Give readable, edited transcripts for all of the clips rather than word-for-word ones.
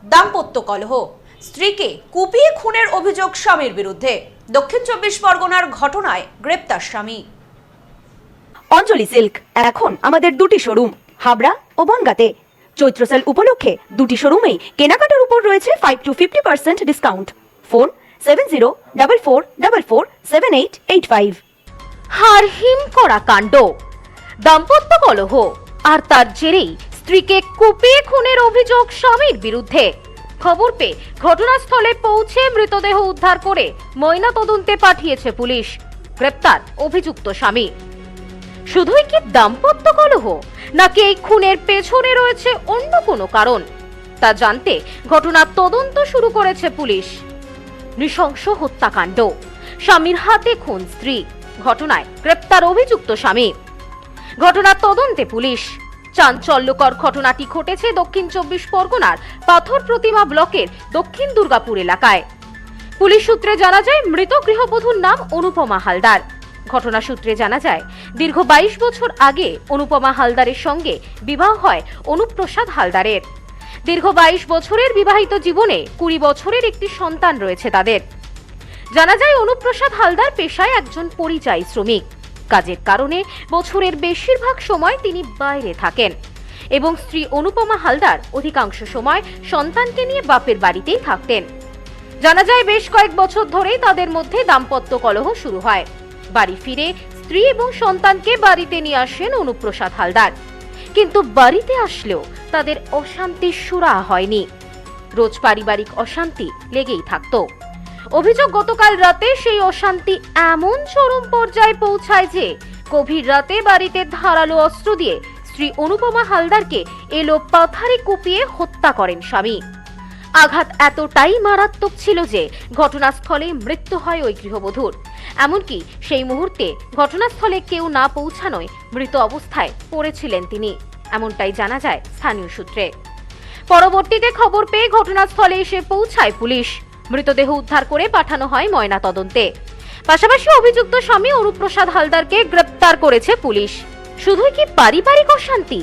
দাম্পত্য কলহ, স্ত্রীকে কুপিয়ে খুনের অভিযোগ স্বামীর বিরুদ্ধে। দক্ষিণ 24 পরগনার ঘটনায় গ্রেপ্তার স্বামী। অঞ্জলি সিল্ক এখন আমাদের দুটি শোরুম, হাবড়া ও বনগাঁতে। চৈত্র সেল উপলক্ষে দুটি শোরুমেই কেনাকাটার উপর রয়েছে 5 to 50% ডিসকাউন্ট। ফোন 7044447885। হার হিম করা কাণ্ড, দাম্পত্য কলহ আর তার জেরেই স্ত্রীকে কুপিয়ে খুনের অভিযোগ স্বামীর বিরুদ্ধে। খবর পেয়ে ঘটনাস্থলে পৌঁছে মৃতদেহ উদ্ধার করে ময়নাতদন্তে পাঠিয়েছে পুলিশ। গ্রেপ্তার অভিযুক্ত স্বামী। শুধুই কি দাম্পত্য কলহ, নাকি এই খুনের পেছনে রয়েছে অন্য কোনো কারণ, তা জানতে ঘটনার তদন্ত শুরু করেছে পুলিশ। নৃশংস হত্যাকাণ্ড, স্বামীর হাতে খুন স্ত্রী, ঘটনায় গ্রেপ্তার অভিযুক্ত স্বামী। ঘটনার তদন্তে পুলিশ। চাঞ্চল্যকর ঘটনাটি ঘটেছে দক্ষিণ 24 পরগনার পাথর প্রতিমা ব্লকের দক্ষিণ দুর্গাপুর এলাকায়। পুলিশ সূত্রে জানা যায়, মৃত গৃহবধূর নাম অনুপমা হালদার। ঘটনা সূত্রে জানা যায়, দীর্ঘ 22 বছর আগে অনুপমা হালদারের সঙ্গে বিবাহ হয় অনুপ্রসাদ হালদারের। দীর্ঘ 22 বছরের বিবাহিত জীবনে 20 বছরের একটি সন্তান রয়েছে তাদের। জানা যায়, অনুপ্রসাদ হালদার পেশায় একজন পরিযায়ী শ্রমিক। কাজের কারণে বছরের বেশিরভাগ সময় তিনি বাইরে থাকেন এবং স্ত্রী অনুপমা হালদার অধিকাংশ সময় সন্তানকে নিয়ে বাপের বাড়িতেই থাকতেন। জানা যায়, বেশ কয়েক বছর ধরেই তাদের মধ্যে দাম্পত্য কলহ শুরু হয়। বাড়ি ফিরে স্ত্রী এবং সন্তানকে বাড়িতে নিয়ে আসেন অনুপ্রসাদ হালদার, কিন্তু বাড়িতে আসলেও তাদের অশান্তির সুরাহা হয়নি। রোজ পারিবারিক অশান্তি লেগেই থাকতো। অভিযোগ, গতকাল রাতে সেই অশান্তি এমন চরম পর্যায়ে পৌঁছায় যে গভীর রাতে বাড়িতে ধারালো অস্ত্র দিয়ে স্ত্রী অনুপমা হালদারকে এলো পাথারে কুপিয়ে হত্যা করেন স্বামী। আঘাত এতটাই মারাত্মক ছিল যে ঘটনাস্থলে মৃত্যু হয় ওই গৃহবধূর। এমনকি সেই মুহূর্তে ঘটনাস্থলে কেউ না পৌঁছানোয় মৃত অবস্থায় পড়েছিলেন তিনি, এমনটাই জানা যায় স্থানীয় সূত্রে। পরবর্তীতে খবর পেয়ে ঘটনাস্থলে এসে পৌঁছায় পুলিশ। মৃতদেহ উদ্ধার করে পাঠানো হয় ময়না তদন্তে। পাশাপাশি অভিযুক্ত স্বামী অনুপ্রসাদ হালদারকে গ্রেপ্তার করেছে পুলিশ। শুধুই কি পারিবারিক অশান্তি,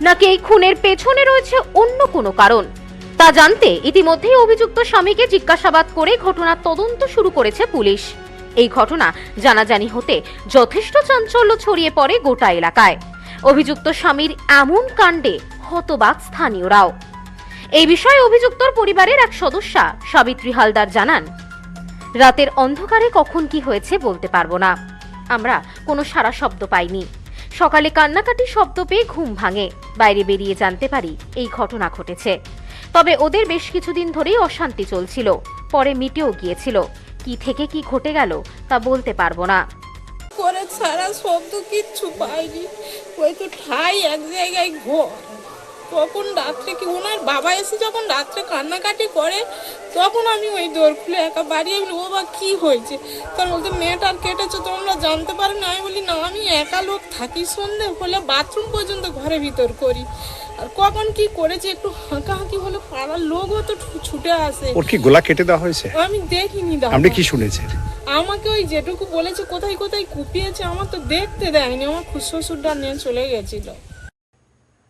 নাকি এই খুনের পেছনে রয়েছে অন্য কোনো কারণ, তা জানতে ইতিমধ্যেই অভিযুক্ত স্বামীকে জিজ্ঞাসাবাদ করে ঘটনার তদন্ত শুরু করেছে পুলিশ। এই ঘটনা জানাজানি হতে যথেষ্ট চাঞ্চল্য ছড়িয়ে পড়ে গোটা এলাকায়। অভিযুক্ত স্বামীর এমন কাণ্ডে হতবাক স্থানীয়রাও। এই বিষয়ে অভিযুক্তর পরিবারের এক সদস্যা সাবিত্রী হালদার জানান, রাতের অন্ধকারে কখন কি হয়েছে বলতে পারবো না। আমরা কোনো সারা শব্দ পাইনি। সকালে কান্নাকাটি শব্দ পেয়ে ঘুম ভাঙে। বাইরে বেরিয়ে জানতে পারি এই ঘটনা ঘটেছে। তবে ওদের বেশ কিছুদিন ধরেই অশান্তি চলছিল, পরে মিটেও গিয়েছিল। কি থেকে কি ঘটে গেল তা বলতে পারবো না। করে সারা শব্দ কিচ্ছু পাইনি। ওই তো ঠাই এক জায়গায় ঘর। তখন রাত্রে কি ওনার বাবা এসে যখন রাত্রে কান্নাকাটি করে, তখন আমি ওই দৌড় খুলে একা বাড়ি আমি, ও বা কি হয়েছে, তার বলতে মেয়েটার কেটেছে, তোমরা জানতে পারো না। আমি বলি না, আমি একা লোক থাকি, সন্ধে হলে বাথরুম পর্যন্ত ঘরের ভিতর করি। আর কখন কি করেছে একটু হাঁকাহাঁকি হলে পাড়ার লোকও তো ছুটে আসে। ওর কি গলা কেটে দেওয়া হয়েছে? আমি দেখিনি। আপনি কি শুনেছেন? আমাকে ওই যেটুকু বলেছে কোথায় কোথায় কুপিয়েছে আমার তো দেখতে দেয়নি। আমার শ্বশুরটা নিয়ে চলে গেছিল।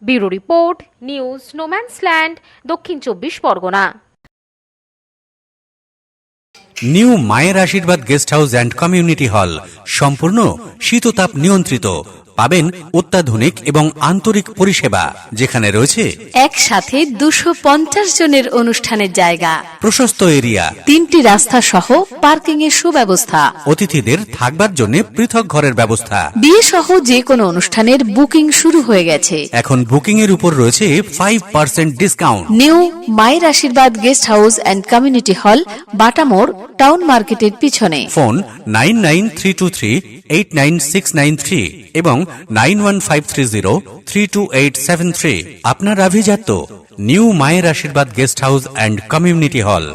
ব্যুরো রিপোর্ট, নিউজ নোম্যান্সল্যান্ড, দক্ষিণ 24 পরগনা। নিউ মায়ের আশীর্বাদ guest house and community hall সম্পূর্ণ শীততাপ নিয়ন্ত্রিত। পাবেন অত্যাধুনিক এবং আন্তরিক পরিষেবা, যেখানে রয়েছে একসাথে 250 জনের অনুষ্ঠানের জায়গা, প্রশস্ত এরিয়া, 3টি রাস্তা সহ পার্কিং এর সুব্যবস্থা, অতিথিদের থাকবার জন্য পৃথক ঘরের ব্যবস্থা। বিয়ে সহ যে কোনো অনুষ্ঠানের বুকিং শুরু হয়ে গেছে। এখন বুকিং এর উপর রয়েছে 5% ডিসকাউন্ট। নিউ মায়ের আশীর্বাদ guest house and community hall, বাটামোড়, town মার্কেটের পিছনে। ফোন 9932389693 এবং 9153032873। আপনার আভিজাত্য নিউ মায়ের আশীর্বাদ guest house and community hall.